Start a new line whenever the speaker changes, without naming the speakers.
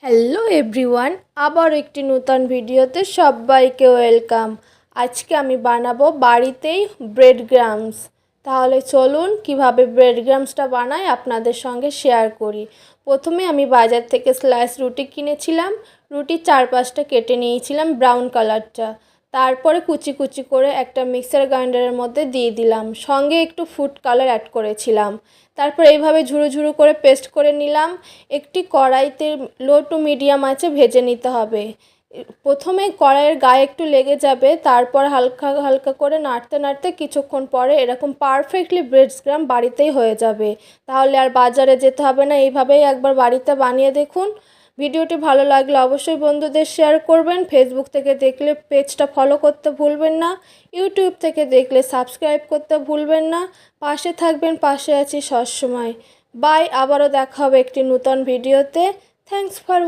Hello everyone, আবার একটি নতুন ভিডিওতে সবাইকে ওয়েলকাম। আজকে আমি বানাবো বাড়িতেই ব্রেড গ্রামস। তাহলে চলুন কিভাবে ব্রেড গ্রামসটা বানাই আপনাদের সঙ্গে শেয়ার করি। প্রথমে আমি বাজার থেকে স্লাইস রুটি কিনেছিলাম। রুটির 4-5টা কেটে নিয়েছিলাম ব্রাউন কালারটা। তারপরে কুচি কুচি করে একটা মিক্সার গ্রাইন্ডারের মধ্যে দিয়ে দিলাম, সঙ্গে একটু ফুড কালার অ্যাড করেছিলাম। তারপর এইভাবে ঝুরো ঝুরো করে পেস্ট করে নিলাম। একটি কড়াইতে লো টু মিডিয়াম আঁচে ভেজে নিতে হবে। প্রথমে কড়াইয়ের গায়ে একটু লেগে যাবে, তারপর হালকা হালকা করে নাড়তে নাড়তে কিছুক্ষণ পরে এরকম পারফেক্টলি ব্রেড গ্রাম বাড়িতেই হয়ে যাবে। তাহলে আর বাজারে যেতে হবে না, এইভাবেই একবার বাড়িতে বানিয়ে দেখুন। ভিডিওটি ভালো লাগলে অবশ্যই বন্ধুদের শেয়ার করবেন। ফেসবুক থেকে দেখলে পেজটা ফলো করতে ভুলবেন না। ইউটিউব থেকে দেখলে সাবস্ক্রাইব করতে ভুলবেন না। পাশে থাকবেন, পাশে আছি সবসময়। বাই, আবারও দেখা হবে একটি নতুন ভিডিওতে। Thanks for